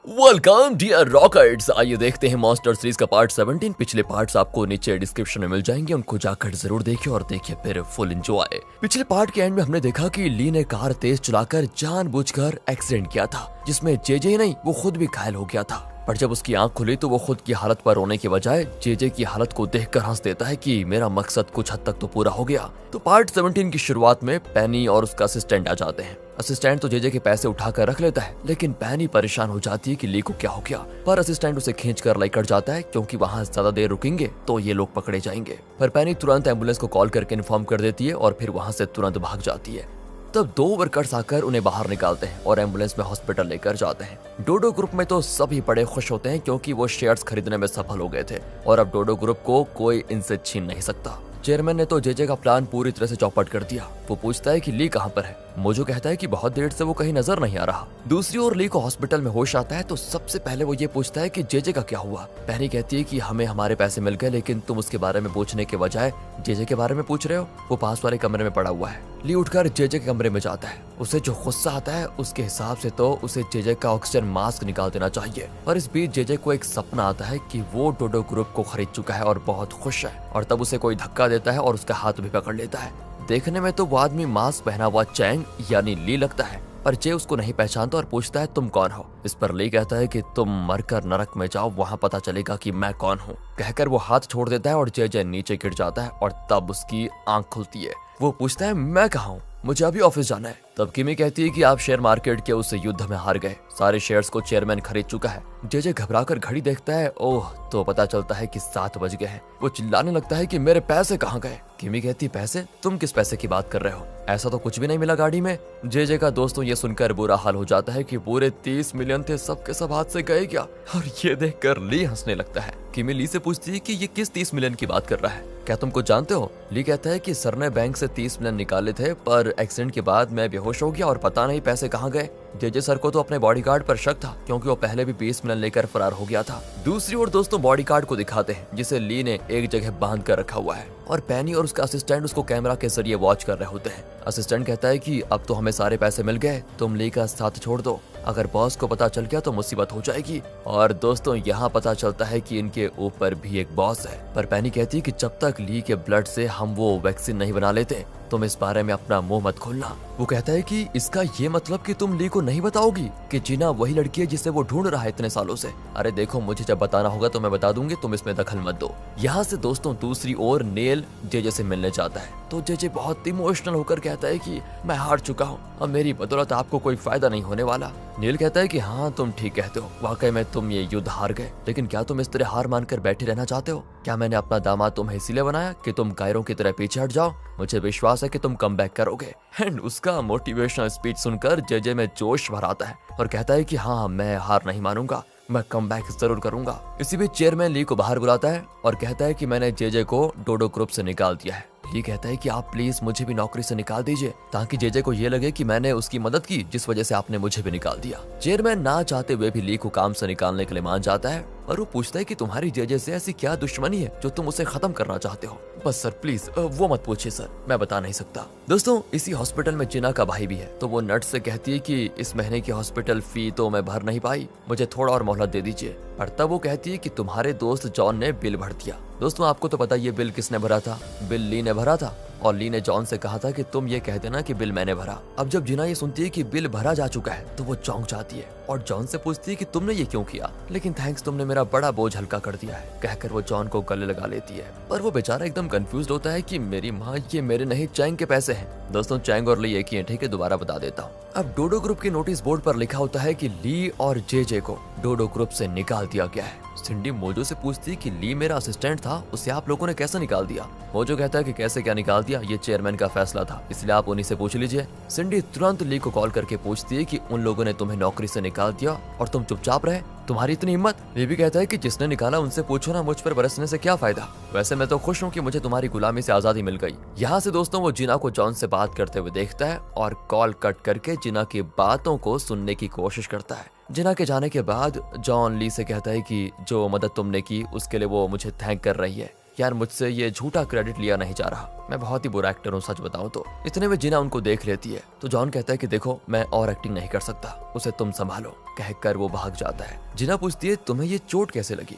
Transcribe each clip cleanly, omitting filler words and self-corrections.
Welcome dear rockets. आइए देखते हैं मॉन्स्टर सीरीज का पार्ट 17। पिछले पार्ट्स आपको नीचे डिस्क्रिप्शन में मिल जाएंगे, उनको जाकर जरूर देखिए और देखिए फिर फुल एंजॉय। पिछले पार्ट के एंड में हमने देखा कि ली ने कार तेज चलाकर जानबूझकर एक्सीडेंट किया था, जिसमें जेजे नहीं वो खुद भी घायल हो गया था। पर जब उसकी आंख खुली तो वो खुद की हालत पर रोने के बजाय जेजे की हालत को देखकर हंस देता है कि मेरा मकसद कुछ हद तक तो पूरा हो गया। तो पार्ट 17 की शुरुआत में पेनी और उसका असिस्टेंट आ जाते हैं। असिस्टेंट तो जेजे के पैसे उठाकर रख लेता है, लेकिन पेनी परेशान हो जाती है कि ली को क्या हो गया। पर असिस्टेंट उसे खींचकर लेकर जाता है, क्योंकि वहाँ ज्यादा देर रुकेंगे तो ये लोग पकड़े जाएंगे। पर पेनी तुरंत एम्बुलेंस को कॉल करके इन्फॉर्म कर देती है और फिर वहाँ से तुरंत भाग जाती है। तब 2 वर्कर्स आकर उन्हें बाहर निकालते हैं और एम्बुलेंस में हॉस्पिटल लेकर जाते हैं। डोडो ग्रुप में तो सभी बड़े खुश होते हैं, क्योंकि वो शेयर्स खरीदने में सफल हो गए थे और अब डोडो ग्रुप को कोई इनसे छीन नहीं सकता। चेयरमैन ने तो जेजे का प्लान पूरी तरह से चौपट कर दिया। वो पूछता है कि ली कहाँ पर है। मोजो कहता है कि बहुत देर से वो कहीं नजर नहीं आ रहा। दूसरी ओर ली को हॉस्पिटल में होश आता है तो सबसे पहले वो ये पूछता है कि जेजे का क्या हुआ। पेनी कहती है कि हमें हमारे पैसे मिल गए, लेकिन तुम उसके बारे में पूछने के बजाय जेजे के बारे में पूछ रहे हो। वो पास वाले कमरे में पड़ा हुआ है। ली उठकर जेजे के कमरे में जाता है। उसे जो गुस्सा आता है उसके हिसाब से तो उसे जेजे का ऑक्सीजन मास्क निकाल देना चाहिए। पर इस बीच जेजे को एक सपना आता है कि वो डोडो ग्रुप को खरीद चुका है और बहुत खुश है। और तब उसे कोई धक्का देता है और उसका हाथ भी पकड़ लेता है। देखने में तो वो आदमी मास्क पहना हुआ चैंग यानी ली लगता है, पर जे उसको नहीं पहचानता और पूछता है तुम कौन हो। इस पर ली कहता है कि तुम मरकर नरक में जाओ, वहाँ पता चलेगा कि मैं कौन हूँ। कहकर वो हाथ छोड़ देता है और जे नीचे गिर जाता है और तब उसकी आंख खुलती है। वो पूछता है मैं कहाँ हूँ, मुझे अभी ऑफिस जाना है। तब किमी कहती है कि आप शेयर मार्केट के उस युद्ध में हार गए, सारे शेयर्स को चेयरमैन खरीद चुका है। जेजे घबराकर घड़ी देखता है, ओह तो पता चलता है कि 7 बज गए हैं। वो चिल्लाने लगता है कि मेरे पैसे कहाँ गए। किमी कहती पैसे? तुम किस पैसे की बात कर रहे हो? ऐसा तो कुछ भी नहीं मिला गाड़ी में। जेजे का दोस्तों ये सुनकर बुरा हाल हो जाता है कि पूरे 30 मिलियन थे, सबके सब हाथ से गए क्या। और ये देखकर ली हंसने लगता है। किमी ली से पूछती है कि ये किस 30 मिलियन की बात कर रहा है, क्या तुम कुछ जानते हो? ली कहता है कि सर ने बैंक से 30 मिलियन निकाले थे, पर एक्सीडेंट के बाद मैं बेहोश हो गया और पता नहीं पैसे कहाँ गए। जेजे सर को तो अपने बॉडीगार्ड पर शक था, क्योंकि वो पहले भी 20 मिलियन लेकर फरार हो गया था। दूसरी ओर दोस्तों बॉडीगार्ड को दिखाते हैं, जिसे ली ने एक जगह बांध कर रखा हुआ है और पेनी और उसका असिस्टेंट उसको कैमरा के जरिए वॉच कर रहे होते हैं। असिस्टेंट कहता है कि अब तो हमें सारे पैसे मिल गए, तुम ली का साथ छोड़ दो, अगर बॉस को पता चल गया तो मुसीबत हो जाएगी। और दोस्तों यहाँ पता चलता है कि इनके ऊपर भी एक बॉस है। पर पेनी कहती है कि जब तक ली के ब्लड से हम वो वैक्सीन नहीं बना लेते तुम इस बारे में अपना मुंह मत खोलना। वो कहता है कि इसका ये मतलब कि तुम ली को नहीं बताओगी कि जीना वही लड़की है जिसे वो ढूंढ रहा है इतने सालों से। अरे देखो, मुझे जब बताना होगा तो मैं बता दूंगी, तुम इसमें दखल मत दो। यहाँ से दोस्तों दूसरी ओर नेल जेजे से मिलने जाता है तो जेजे बहुत इमोशनल होकर कहता है कि मैं हार चुका हूँ, अब मेरी बदौलत आपको कोई फायदा नहीं होने वाला। नील कहता है कि हाँ तुम ठीक कहते हो, वाकई में तुम ये युद्ध हार गए, लेकिन क्या तुम इस तरह हार मानकर बैठे रहना चाहते हो? क्या मैंने अपना दामाद तुम्हें इसीलिए बनाया कि तुम कायरों की तरह पीछे हट जाओ? मुझे विश्वास है कि तुम कम बैक करोगे। एंड उसका मोटिवेशनल स्पीच सुनकर जेजे में जोश भर आता है और कहता है कि हाँ मैं हार नहीं मानूंगा, मैं कम बैक जरूर करूंगा। इसी बीच चेयरमैन ली को बाहर बुलाता है और कहता है कि मैंने जेजे को डोडो ग्रुप से निकाल दिया है। ली कहता है कि आप प्लीज मुझे भी नौकरी से निकाल दीजिए, ताकि जेजे को ये लगे कि मैंने उसकी मदद की, जिस वजह से आपने मुझे भी निकाल दिया। चेयरमैन ना चाहते हुए भी ली को काम से निकालने के लिए मान जाता है और वो पूछता है कि तुम्हारी जेजे से ऐसी क्या दुश्मनी है जो तुम उसे खत्म करना चाहते हो? बस सर प्लीज वो मत पूछिए सर, मैं बता नहीं सकता। दोस्तों इसी हॉस्पिटल में जिना का भाई भी है, तो वो नर्स से कहती है कि इस महीने की हॉस्पिटल फी तो मैं भर नहीं पाई, मुझे थोड़ा और मोहलत दे दीजिए। और तब वो कहती है कि तुम्हारे दोस्त जॉन ने बिल भर दिया। दोस्तों आपको तो पता ये बिल किसने भरा था? बिल ली ने भरा था और ली ने जॉन से कहा था कि तुम ये कह देना कि बिल मैंने भरा। अब जब जिना ये सुनती है कि बिल भरा जा चुका है तो वो चौंक जाती है और जॉन से पूछती है कि तुमने ये क्यों किया? लेकिन थैंक्स, तुमने मेरा बड़ा बोझ हल्का कर दिया है, कहकर वो जॉन को गले लगा लेती है। पर वो बेचारा एकदम कंफ्यूज होता है कि मेरी माँ ये मेरे नहीं चैंग के पैसे हैं। दोस्तों चैंग और ली एक ही है, ठीक है, दोबारा बता देता हूँ। अब डोडो ग्रुप के नोटिस बोर्ड पर लिखा होता है कि ली और जेजे को डोडो ग्रुप से निकाल दिया गया है। सिंडी मोजो से पूछती कि ली मेरा असिस्टेंट था, उसे आप लोगों ने कैसे निकाल दिया? मोजो कहता है कि कैसे क्या निकाल दिया, ये चेयरमैन का फैसला था, इसलिए आप उन्हीं से पूछ लीजिए। सिंडी तुरंत ली को कॉल करके पूछती है कि उन लोगों ने तुम्हें नौकरी से निकाल दिया और तुम चुपचाप रहे, तुम्हारी इतनी हिम्मत? ली भी कहता है कि जिसने निकाला उनसे पूछो ना, मुझ पर बरसने से क्या फायदा, वैसे मैं तो खुश हूँ कि मुझे तुम्हारी गुलामी से आजादी मिल गई। यहाँ से दोस्तों वो जिना को जॉन से बात करते हुए देखता है और कॉल कट करके जिना की बातों को सुनने की कोशिश करता है। जिना के जाने के बाद जॉन ली से कहता है कि जो मदद तुमने की उसके लिए वो मुझे थैंक कर रही है। यार मुझसे ये झूठा क्रेडिट लिया नहीं जा रहा, मैं बहुत ही बुरा एक्टर हूँ सच बताऊं तो। इतने में जिना उनको देख लेती है तो जॉन कहता है कि देखो मैं और एक्टिंग नहीं कर सकता, उसे तुम संभालो, कहकर वो भाग जाता है। जिना पूछती है तुम्हें ये चोट कैसे लगी?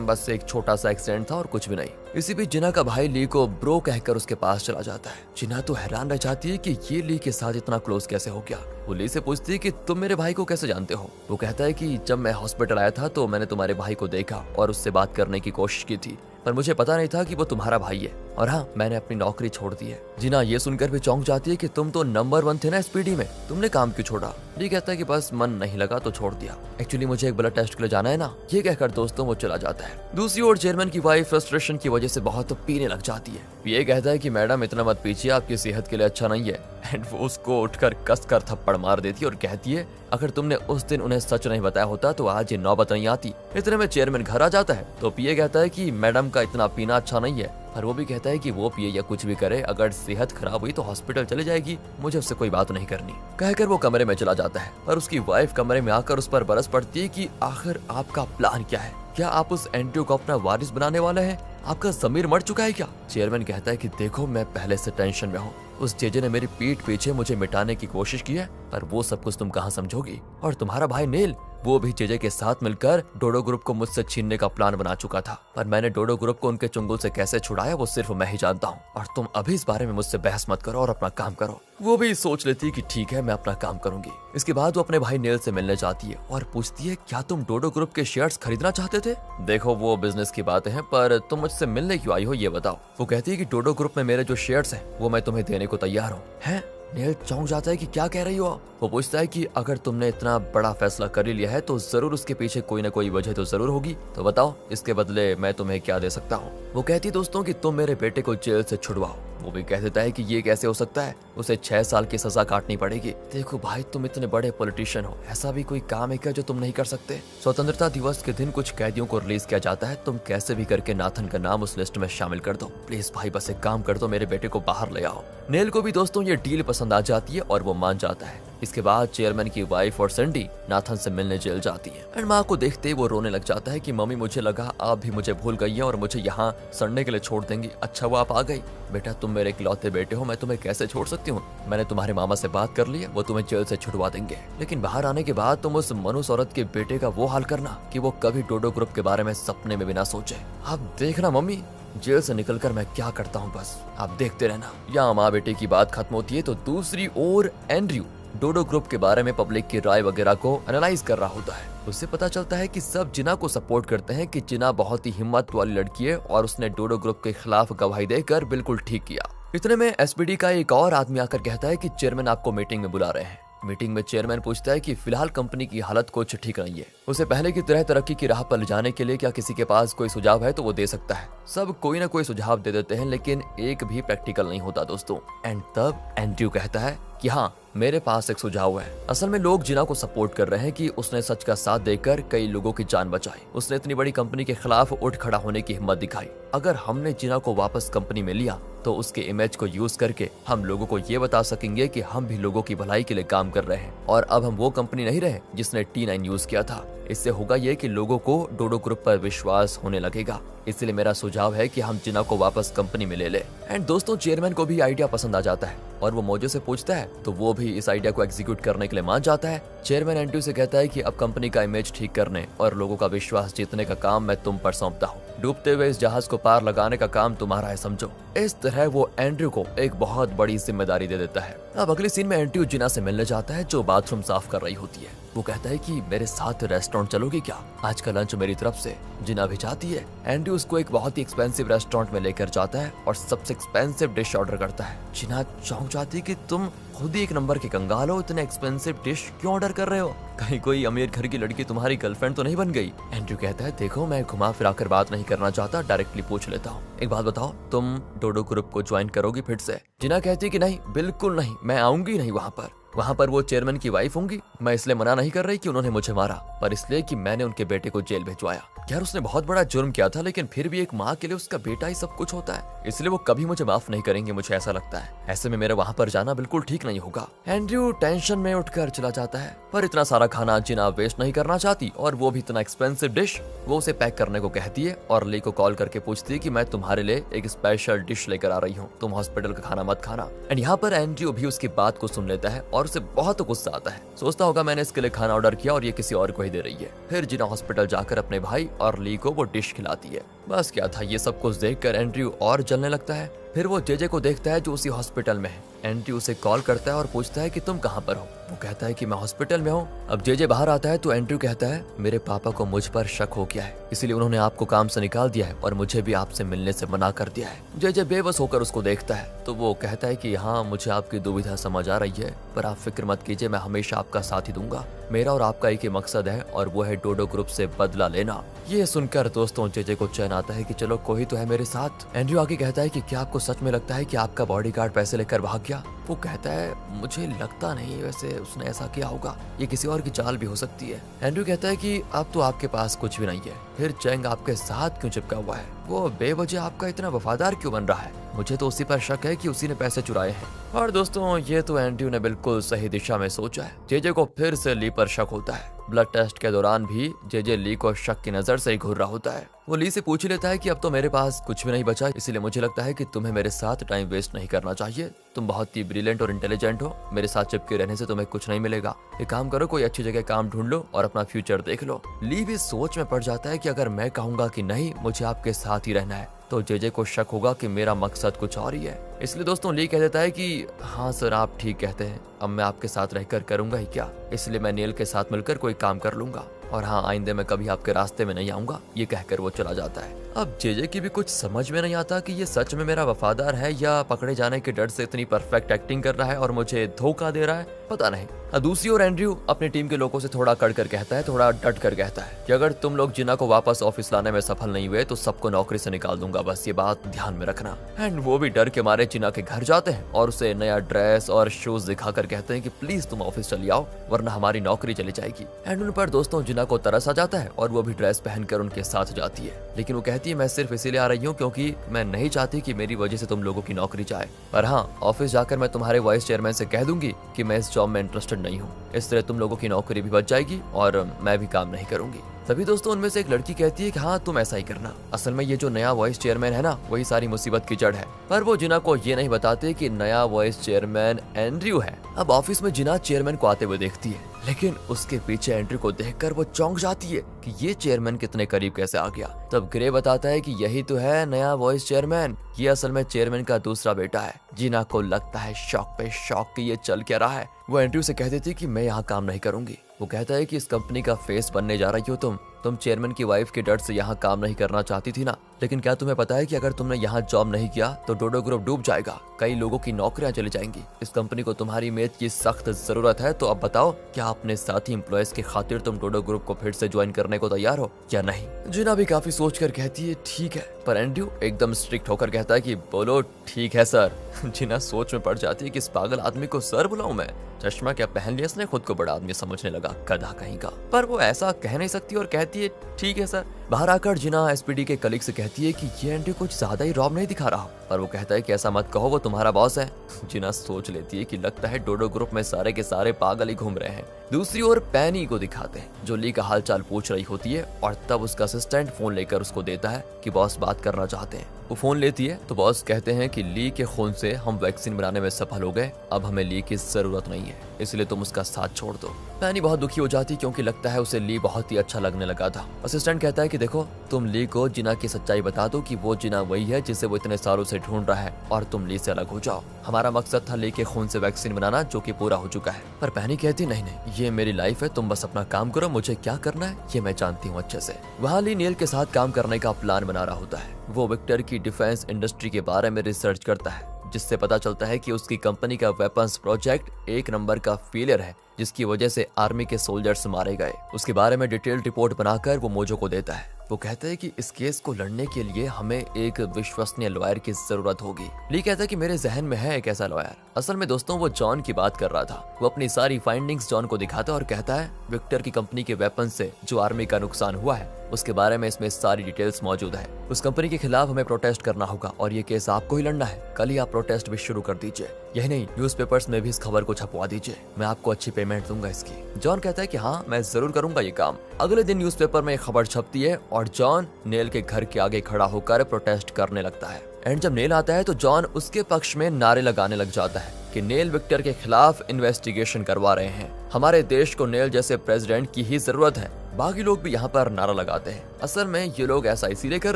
बस एक छोटा सा एक्सीडेंट था और कुछ भी नहीं। इसी बीच जिना का भाई ली को ब्रो कहकर उसके पास चला जाता है। जिना तो हैरान रह जाती है कि ये ली के साथ इतना क्लोज कैसे हो गया। वो ली से पूछती है कि तुम मेरे भाई को कैसे जानते हो? वो कहता है कि जब मैं हॉस्पिटल आया था तो मैंने तुम्हारे भाई को देखा और उससे बात करने की कोशिश की थी, पर मुझे पता नहीं था कि वो तुम्हारा भाई है, और हाँ मैंने अपनी नौकरी छोड़ दी है। जिना ये सुनकर भी चौंक जाती है कि तुम तो नंबर 1 थे ना एसपीडी में, तुमने काम क्यों छोड़ा? ली कहता है कि बस मन नहीं लगा तो छोड़ दिया, एक्चुअली मुझे एक ब्लड टेस्ट के लिए जाना है ना। ये कहकर दोस्तों वो चला जाता है। दूसरी ओर चेयरमैन की वाइफ फ्रस्ट्रेशन की वजह से बहुत पीने लग जाती है। ये कहता है कि मैडम इतना मत पीछिए, आपकी सेहत के लिए अच्छा नहीं है। एंड वो उसको उठकर कसकर थप्पड़ मार देती है और कहती है अगर तुमने उस दिन उन्हें सच नहीं बताया होता तो आज ये नौबत नहीं आती। इतने में चेयरमैन घर आ जाता है तो पीए कहता है कि मैडम का इतना पीना अच्छा नहीं है, पर वो भी कहता है कि वो पिए या कुछ भी करे, अगर सेहत खराब हुई तो हॉस्पिटल चले जाएगी, मुझे उससे कोई बात नहीं करनी। कहकर वो कमरे में चला जाता है, पर उसकी वाइफ कमरे में आकर उस पर बरस पड़ती है कि आखिर आपका प्लान क्या है? क्या आप उस एंड्रयू को अपना वारिस बनाने वाले हैं? आपका ज़मीर मर चुका है क्या? चेयरमैन कहता है कि देखो मैं पहले से टेंशन में हूँ, उस जेजे ने मेरी पीठ पीछे मुझे मिटाने की कोशिश की है, पर वो सब कुछ तुम कहाँ समझोगी? और तुम्हारा भाई नील, वो भी जेजे के साथ मिलकर डोडो ग्रुप को मुझसे छीनने का प्लान बना चुका था, पर मैंने डोडो ग्रुप को उनके चुंगल से कैसे छुड़ाया वो सिर्फ मैं ही जानता हूँ, और तुम अभी इस बारे में मुझसे बहस मत करो और अपना काम करो। वो भी सोच लेती कि ठीक है मैं अपना काम करूंगी। इसके बाद वो अपने भाई नील से मिलने जाती है और पूछती है क्या तुम डोडो ग्रुप के शेयर्स खरीदना चाहते थे? देखो वो बिजनेस की बातें हैं, पर तुम मुझसे मिलने क्यों आई हो ये बताओ। वो कहती है कि डोडो ग्रुप में मेरे जो शेयर्स हैं वो मैं तुम्हें देने को तैयार हूँ। हैं? नील चौंक जाता है कि क्या कह रही हो आप? वो पूछता है कि अगर तुमने इतना बड़ा फैसला कर ही लिया है तो जरूर उसके पीछे कोई ना कोई वजह तो जरूर होगी, तो बताओ इसके बदले मैं तुम्हें क्या दे सकता हूँ। वो कहती दोस्तों कि तुम मेरे बेटे को जेल से छुड़वाओ। वो भी कह देता है कि ये कैसे हो सकता है, उसे 6 साल की सजा काटनी पड़ेगी। देखो भाई तुम इतने बड़े पॉलिटिशियन हो, ऐसा भी कोई काम है क्या जो तुम नहीं कर सकते? स्वतंत्रता दिवस के दिन कुछ कैदियों को रिलीज किया जाता है, तुम कैसे भी करके नाथन का नाम उस लिस्ट में शामिल कर दो। प्लीज भाई बस एक काम कर दो, मेरे बेटे को बाहर ले आओ। नील को भी दोस्तों ये डील पसंद आ जाती है और वो मान जाता है। इसके बाद चेयरमैन की वाइफ और सैंडी नाथन से मिलने जेल जाती है। एंड माँ को देखते ही वो रोने लग जाता है कि मम्मी मुझे लगा आप भी मुझे भूल गई हैं और मुझे यहाँ सड़ने के लिए छोड़ देंगी। अच्छा वो आप आ गई। बेटा तुम मेरे इकलौते बेटे हो, मैं तुम्हें कैसे छोड़ सकती हूँ? मैंने तुम्हारे मामा से बात कर ली है, वो तुम्हें जेल से छुड़वा देंगे, लेकिन बाहर आने के बाद तुम उस मनुष्य औरत के बेटे का वो हाल करना कि वो कभी डोडो ग्रुप के बारे में सपने में भी ना सोचे। आप देखना मम्मी जेल से निकलकर मैं क्या करता हूँ, बस आप देखते रहना। यहाँ माँ बेटे की बात खत्म होती है तो दूसरी ओर एंड्रयू डोडो ग्रुप के बारे में पब्लिक की राय वगैरह को एनालाइज कर रहा होता है। उससे पता चलता है कि सब जिना को सपोर्ट करते हैं कि जिना बहुत ही हिम्मत वाली लड़की है और उसने डोडो ग्रुप के खिलाफ गवाही देकर बिल्कुल ठीक किया। इतने में एसपीडी का एक और आदमी आकर कहता है कि चेयरमैन आपको मीटिंग में बुला रहे हैं। मीटिंग में चेयरमैन पूछता है कि फिलहाल कंपनी की हालत कुछ ठीक नहीं है, उसे पहले की तरह तरक्की की राह पर ले जाने के लिए क्या किसी के पास कोई सुझाव है तो वो दे सकता है। सब कोई ना कोई सुझाव दे देते हैं लेकिन एक भी प्रैक्टिकल नहीं होता दोस्तों। एंड तब एंड्रयू कहता है कि हाँ मेरे पास एक सुझाव है। असल में लोग जिना को सपोर्ट कर रहे हैं कि उसने सच का साथ देकर कई लोगों की जान बचाई, उसने इतनी बड़ी कंपनी के खिलाफ उठ खड़ा होने की हिम्मत दिखाई। अगर हमने जिना को वापस कंपनी में लिया तो उसके इमेज को यूज करके हम लोगों को ये बता सकेंगे कि हम भी लोगों की भलाई के लिए काम कर रहे हैं और अब हम वो कंपनी नहीं रहे जिसने T9 यूज किया था। इससे होगा ये कि लोगों को डोडो ग्रुप पर विश्वास होने लगेगा। इसलिए मेरा सुझाव है कि हम जिना को वापस कंपनी में ले ले। एंड दोस्तों चेयरमैन को भी आइडिया पसंद आ जाता है और वो मोजो से पूछता है तो वो भी इस आइडिया को एग्जीक्यूट करने के लिए मान जाता है। चेयरमैन एंड्रयू से कहता है कि अब कंपनी का इमेज ठीक करने और लोगों का विश्वास जीतने का काम मैं तुम पर सौंपता हूँ। डूबते हुए इस जहाज को पार लगाने का काम तुम्हारा है समझो। इस तरह वो एंड्रयू को एक बहुत बड़ी जिम्मेदारी दे देता है। अब अगले सीन में एंड्रयू जिना से मिलने जाता है जो बाथरूम साफ कर रही होती है। वो कहता है कि मेरे साथ रेस्टोरेंट चलोगी क्या? आज का लंच मेरी तरफ से। जिना भी चाहती है। एंड्रयू उसको एक बहुत ही एक्सपेंसिव रेस्टोरेंट में लेकर जाता है और सबसे एक्सपेंसिव डिश ऑर्डर करता है। जिना चौंक जाती है कि तुम खुद ही एक नंबर के कंगाल हो, इतने एक्सपेंसिव डिश क्यों ऑर्डर कर रहे हो? कहीं कोई अमीर घर की लड़की तुम्हारी गर्लफ्रेंड तो नहीं बन गई? एंड्रयू कहता है देखो मैं घुमा फिरा कर बात नहीं करना चाहता, डायरेक्टली पूछ लेता हूँ। एक बात बताओ तुम डोडो ग्रुप को ज्वाइन करोगी फिर से? जिना कहती है कि नहीं बिल्कुल नहीं, मैं आऊंगी नहीं वहाँ पर। वहाँ पर वो चेयरमैन की वाइफ होंगी। मैं इसलिए मना नहीं कर रही कि उन्होंने मुझे मारा, पर इसलिए कि मैंने उनके बेटे को जेल भिजवाया। यार उसने बहुत बड़ा जुर्म किया था, लेकिन फिर भी एक माँ के लिए उसका बेटा ही सब कुछ होता है, इसलिए वो कभी मुझे माफ नहीं करेंगे, मुझे ऐसा लगता है। ऐसे में मेरा वहाँ पर जाना बिल्कुल ठीक नहीं होगा। एंड्रयू टेंशन में उठकर चला जाता है, पर इतना सारा खाना जिना वेस्ट नहीं करना चाहती, और वो भी इतना एक्सपेंसिव डिश। वो उसे पैक करने को कहती है और ली को कॉल करके पूछती है कि मैं तुम्हारे लिए एक स्पेशल डिश लेकर आ रही हूँ, तुम हॉस्पिटल का खाना मत खाना। एंड यहाँ पर एंड्रयू भी उसकी बात को सुन लेता है और उसे बहुत गुस्सा आता है। सोचता होगा मैंने इसके लिए खाना ऑर्डर किया और ये किसी और को ही दे रही है। फिर जिना हॉस्पिटल जाकर अपने भाई और ली को वो डिश खिलाती है। बस क्या था, ये सब कुछ देखकर एंड्रयू और जलने लगता है। फिर वो जेजे को देखता है जो उसी हॉस्पिटल में है। एंड्रयू उसे कॉल करता है और पूछता है कि तुम कहाँ पर हो। वो कहता है कि मैं हॉस्पिटल में हूँ। अब जेजे बाहर आता है तो एंड्रयू कहता है मेरे पापा को मुझ पर शक हो गया है, इसीलिए उन्होंने आपको काम से निकाल दिया है और मुझे भी आपसे मिलने से मना कर दिया है। जेजे बेबस होकर उसको देखता है तो वो कहता है कि हाँ मुझे आपकी दुविधा समझ आ रही है, पर आप फिक्र मत कीजिए, मैं हमेशा आपका साथ ही दूंगा। मेरा और आपका एक ही मकसद है और वो है डोडो ग्रुप से बदला लेना। ये सुनकर दोस्तों जेजे को चैन आता है कि चलो कोई तो है मेरे साथ। एंड्रयू आगे कहता है कि क्या आपको सच में लगता है कि आपका बॉडीगार्ड पैसे लेकर भाग गया? वो कहता है मुझे लगता नहीं, वैसे उसने ऐसा किया होगा, ये किसी और की चाल भी हो सकती है। एंड्रयू कहता है कि अब तो आपके पास कुछ भी नहीं है, फिर चैंग आपके साथ क्यों चिपका हुआ है? वो बेवजह आपका इतना वफादार क्यों बन रहा है? मुझे तो उसी पर शक है कि उसी ने पैसे चुराए हैं। और दोस्तों ये तो एंड्रयू ने बिल्कुल सही दिशा में सोचा है। जेजे को फिर से ली पर शक होता है। ब्लड टेस्ट के दौरान भी जेजे ली को शक की नजर से ही घूर रहा होता है। वो ली से पूछ लेता है कि अब तो मेरे पास कुछ भी नहीं बचा, इसीलिए मुझे लगता है कि तुम्हें मेरे साथ टाइम वेस्ट नहीं करना चाहिए। तुम बहुत ही ब्रिलियंट और इंटेलिजेंट हो, मेरे साथ चिपके रहने से तुम्हें कुछ नहीं मिलेगा। एक काम करो, कोई अच्छी जगह काम ढूंढ लो और अपना फ्यूचर देख लो। ली भी सोच में पड़ जाता है कि अगर मैं कहूंगा कि नहीं मुझे आपके साथ ही रहना है तो जेजे को शक होगा कि मेरा मकसद कुछ और ही है। इसलिए दोस्तों ली कह देता है कि हाँ सर आप ठीक कहते हैं, अब मैं आपके साथ रहकर करूंगा ही क्या, इसलिए मैं नील के साथ मिलकर कोई काम कर लूंगा, और हाँ आइंदे मैं कभी आपके रास्ते में नहीं आऊंगा। ये कहकर वो चला जाता है। अब जेजे की भी कुछ समझ में नहीं आता कि ये सच में मेरा वफादार है या पकड़े जाने के डर से इतनी परफेक्ट एक्टिंग कर रहा है और मुझे धोखा दे रहा है, पता नहीं। दूसरी ओर एंड्रयू अपनी टीम के लोगों से थोड़ा कड़ कर कहता है, थोड़ा डट कर कहता है कि अगर तुम लोग जिना को वापस ऑफिस लाने में सफल नहीं हुए तो सबको नौकरी से निकाल दूंगा, बस ये बात ध्यान में रखना। एंड वो भी डर के मारे जिना के घर जाते हैं और उसे नया ड्रेस और शूज दिखाकर कहते हैं कि प्लीज तुम ऑफिस चली आओ वरना हमारी नौकरी चली जाएगी। एंड उन पर दोस्तों जिना को तरस आ जाता है और वो भी ड्रेस पहनकर उनके साथ जाती है, लेकिन वो कहती है मैं सिर्फ इसीलिए आ रही हूँ क्योंकि मैं नहीं चाहती कि मेरी वजह से तुम लोगों की नौकरी जाए, पर हाँ ऑफिस जाकर मैं तुम्हारे वाइस चेयरमैन से कह दूंगी कि मैं इस जॉब में इंटरेस्टेड नहीं हूँ, इस तरह तुम लोगों की नौकरी भी बच जाएगी और मैं भी काम नहीं करूंगी। तभी दोस्तों उनमें से एक लड़की कहती है कि हाँ तुम ऐसा ही करना, असल में ये जो नया वॉइस चेयरमैन है ना वही सारी मुसीबत की जड़ है। पर वो जिना को ये नहीं बताते कि नया वॉइस चेयरमैन एंड्रयू है। अब ऑफिस में जिना चेयरमैन को आते हुए देखती है, लेकिन उसके पीछे एंड्रयू को देखकर वो चौंक जाती है कि ये चेयरमैन कितने करीब कैसे आ गया। तब ग्रे बताता है कि यही तो है नया वॉइस चेयरमैन, ये असल में चेयरमैन का दूसरा बेटा है। जिना को लगता है शौक पे शौक कि ये चल क्या रहा है। वो एंड्रयू से कह देती कि मैं यहाँ काम नहीं करूंगी। वो कहता है कि इस कंपनी का फेस बनने जा रही हो तुम चेयरमैन की वाइफ के डर से यहाँ काम नहीं करना चाहती थी ना, लेकिन क्या तुम्हें पता है कि अगर तुमने यहाँ जॉब नहीं किया तो डोडो ग्रुप डूब जाएगा, कई लोगों की नौकरियां चली जाएंगी। इस कंपनी को तुम्हारी इमेज की सख्त जरूरत है, तो अब बताओ क्या अपने साथी एम्प्लॉयज की खातिर तुम डोडो ग्रुप को फिर से ज्वाइन करने को तैयार हो या नहीं? जिना भी काफी सोच कर कहती है ठीक है, पर एंड्रयू एकदम स्ट्रिक्ट होकर कहता है कि बोलो ठीक है सर। जिना सोच में पड़ जाती है कि इस पागल आदमी को सर बुलाऊं मैं, चश्मा क्या पहन लिया इसने, खुद को बड़ा आदमी समझने लगा, गधा कहीं का। पर वो ऐसा कह नहीं सकती और कहती है ठीक है सर। बाहर आकर जिना एसपीडी के कलीग से कहती है कि ये एंड्रयू कुछ ज्यादा ही रॉब नहीं दिखा रहा, पर वो कहता है कि ऐसा मत कहो, वो तुम्हारा बॉस है। जिना सोच लेती है कि लगता है डोडो ग्रुप में सारे के सारे पागल ही घूम रहे हैं। दूसरी ओर पैनी को दिखाते हैं जो ली का हालचाल पूछ रही होती है, और तब उसका असिस्टेंट फोन लेकर उसको देता है कि बॉस बात करना चाहते हैं। वो फोन लेती है तो बॉस कहते हैं कि ली के खून से हम वैक्सीन बनाने में सफल हो गए, अब हमें ली की जरूरत नहीं है, इसलिए तुम उसका साथ छोड़ दो। पैनी बहुत दुखी हो जाती क्योंकि लगता है उसे ली बहुत ही अच्छा लगने लगा था। असिस्टेंट कहता है कि देखो तुम ली को जिना की सच्चाई बता दो कि वो जिना वही है जिसे वो इतने सालों से ढूंढ रहा है, और तुम ली से अलग हो जाओ। हमारा मकसद था ली के खून से वैक्सीन बनाना, जो कि पूरा हो चुका है। पर पैनी कहती नहीं, ये मेरी लाइफ है, तुम बस अपना काम करो, मुझे क्या करना है ये मैं जानती हूँ अच्छे से। वहाँ ली नील के साथ काम करने का प्लान बना रहा होता है। वो विक्टर की डिफेंस इंडस्ट्री के बारे में रिसर्च करता है, जिससे पता चलता है कि उसकी कंपनी का वेपन्स प्रोजेक्ट एक नंबर का फेलियर है, जिसकी वजह से आर्मी के सोल्जर्स मारे गए। उसके बारे में डिटेल्ड रिपोर्ट बनाकर वो मोजो को देता है। वो कहते हैं कि इस केस को लड़ने के लिए हमें एक विश्वसनीय लॉयर की जरूरत होगी। ली कहता है कि मेरे जहन में है एक ऐसा लॉयर। असल में दोस्तों वो जॉन की बात कर रहा था। वो अपनी सारी फाइंडिंग्स जॉन को दिखाता है और कहता है विक्टर की कंपनी के वेपन से जो आर्मी का नुकसान हुआ है उसके बारे में इसमें सारी डिटेल्स मौजूद है। उस कंपनी के खिलाफ हमें प्रोटेस्ट करना होगा और ये केस आपको ही लड़ना है। कल ही आप प्रोटेस्ट भी शुरू कर दीजिए। यही नहीं, न्यूज़पेपर्स में भी इस खबर को छपवा दीजिए। मैं आपको अच्छी पेमेंट दूंगा इसकी। जॉन कहता है कि हाँ, मैं जरूर करूंगा ये काम। अगले दिन न्यूज़पेपर में खबर छपती है और जॉन नेल के घर के आगे खड़ा होकर प्रोटेस्ट करने लगता है। एंड जब नेल आता है तो जॉन उसके पक्ष में नारे लगाने लग जाता है कि नेल विक्टर के खिलाफ इन्वेस्टिगेशन करवा रहे हैं। हमारे देश को नेल जैसे प्रेसिडेंट की ही जरूरत है। बाकी लोग भी यहाँ पर नारा लगाते हैं। असल में ये लोग ऐसा इसीलिए कर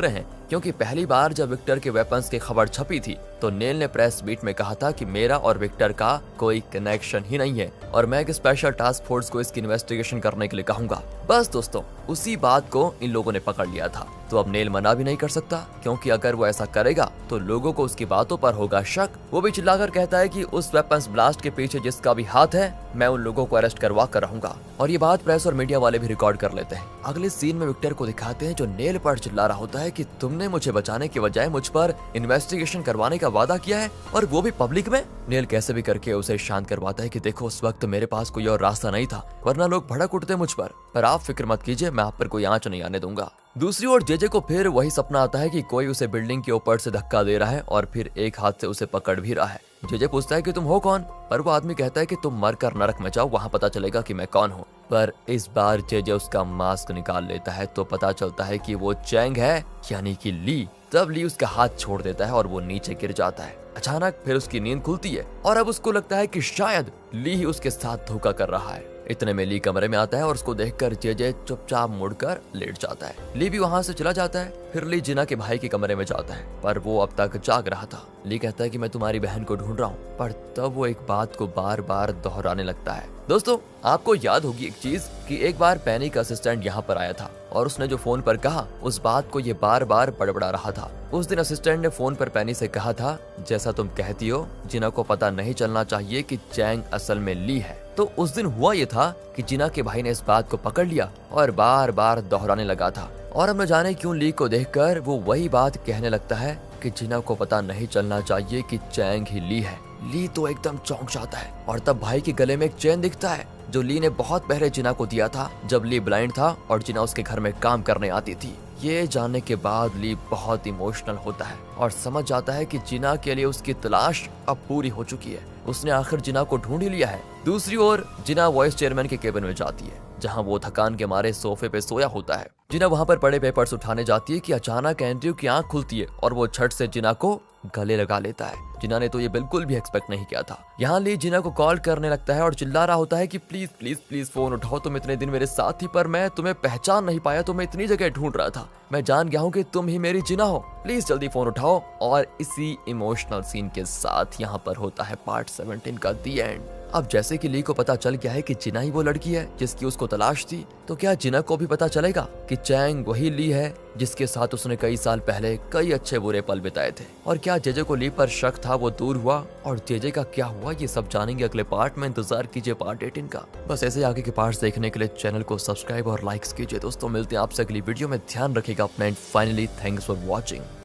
रहे हैं क्योंकि पहली बार जब विक्टर के वेपन्स की खबर छपी थी तो नेल ने प्रेस मीट में कहा था कि मेरा और विक्टर का कोई कनेक्शन ही नहीं है और मैं एक स्पेशल टास्क फोर्स को इसकी इन्वेस्टिगेशन करने के लिए कहूंगा। बस दोस्तों, उसी बात को इन लोगों ने पकड़ लिया था। तो अब नेल मना भी नहीं कर सकता क्योंकि अगर वो ऐसा करेगा तो लोगों को उसकी बातों पर होगा शक। वो भी चिल्लाकर कहता है कि उस वेपन्स ब्लास्ट के पीछे जिसका भी हाथ है मैं उन लोगों को अरेस्ट करवा कर रहूंगा। और ये बात प्रेस और मीडिया वाले भी रिकॉर्ड कर लेते हैं। अगले सीन में विक्टर को दिखाते हैं जो नेल पर चिल्ला रहा होता है कि तुमने मुझे बचाने के बजाय मुझ पर इन्वेस्टिगेशन करवाने का वादा किया है और वो भी पब्लिक में। नेल कैसे भी करके उसे शांत करवाता है कि देखो उस वक्त मेरे पास कोई और रास्ता नहीं था वरना लोग भड़क उठते मुझ पर आप फिक्र मत कीजिए, मैं आप पर कोई आंच नहीं आने दूंगा। दूसरी ओर जेजे को फिर वही सपना आता है कि कोई उसे बिल्डिंग के ऊपर से धक्का दे रहा है और फिर एक हाथ से उसे पकड़ भी रहा है। जेजे पूछता है कि तुम हो कौन, पर वो आदमी कहता है कि तुम मरकर नरक में जाओ, वहाँ पता चलेगा कि मैं कौन हूँ। पर इस बार जेजे उसका मास्क निकाल लेता है तो पता चलता है कि वो चैंग है, यानी कि ली। तब ली उसका हाथ छोड़ देता है और वो नीचे गिर जाता है। अचानक फिर उसकी नींद खुलती है और अब उसको लगता है कि शायद ली ही उसके साथ धोखा कर रहा है। इतने में ली कमरे में आता है और उसको देखकर जेजे चुपचाप मुड़कर लेट जाता है। ली भी वहाँ से चला जाता है। फिर ली जिना के भाई के कमरे में जाता है पर वो अब तक जाग रहा था। ली कहता है कि मैं तुम्हारी बहन को ढूंढ रहा हूँ, पर तब वो एक बात को बार बार दोहराने लगता है। दोस्तों, आपको याद होगी एक चीज कि एक बार पैनी का असिस्टेंट यहाँ पर आया था और उसने जो फोन पर कहा उस बात को ये बार बार बड़बड़ा रहा था। उस दिन असिस्टेंट ने फोन पर पैनी से कहा था, जैसा तुम कहती हो जिना को पता नहीं चलना चाहिए कि चैंग असल में ली है। तो उस दिन हुआ ये था कि जिना के भाई ने इस बात को पकड़ लिया और बार बार दोहराने लगा था। और अब न जाने क्यों ली को देखकर वो वही बात कहने लगता है कि जिना को पता नहीं चलना चाहिए कि चैंग ही ली है। ली तो एकदम चौंक जाता है और तब भाई के गले में एक चेन दिखता है जो ली ने बहुत पहले जिना को दिया था जब ली ब्लाइंड था और जिना उसके घर में काम करने आती थी। ये जानने के बाद ली बहुत इमोशनल होता है और समझ जाता है कि जिना के लिए उसकी तलाश अब पूरी हो चुकी है। उसने आखिर जिना को ढूंढ ही लिया है। दूसरी ओर जिना वाइस चेयरमैन के केबिन में जाती है जहां वो थकान के मारे सोफे पे सोया होता है। जिना वहां पर पड़े पेपर्स उठाने जाती है कि अचानक एंड्रयू की आंख खुलती है और वो झट से जिना को गले लगा लेता है। जिना ने तो ये बिल्कुल भी एक्सपेक्ट नहीं किया था। यहाँ ली जिना को कॉल करने लगता है और चिल्ला रहा होता है कि प्लीज प्लीज प्लीज फोन उठाओ, तुम इतने दिन मेरे साथ थी पर मैं तुम्हें पहचान नहीं पाया, तुम्हें इतनी जगह ढूंढ रहा था, मैं जान गया हूँ कि तुम ही मेरी जिना हो, प्लीज जल्दी फोन उठाओ। और इसी इमोशनल सीन के साथ यहाँ पर होता है पार्ट 17 का दी एंड। अब जैसे कि ली को पता चल गया है कि जिना ही वो लड़की है जिसकी उसको तलाश थी, तो क्या जिना को भी पता चलेगा कि चैंग वही ली है जिसके साथ उसने कई साल पहले कई अच्छे बुरे पल बिताए थे? और क्या जेजे को ली पर शक था वो दूर हुआ और जेजे का क्या हुआ, ये सब जानेंगे अगले पार्ट में। इंतजार कीजिए पार्ट 18 का। बस ऐसे आगे के पार्ट्स देखने के लिए चैनल को सब्सक्राइब और लाइक्स कीजिए। दोस्तों मिलते हैं आपसे अगली वीडियो में, ध्यान रखिएगा अपना and finally thanks for watching.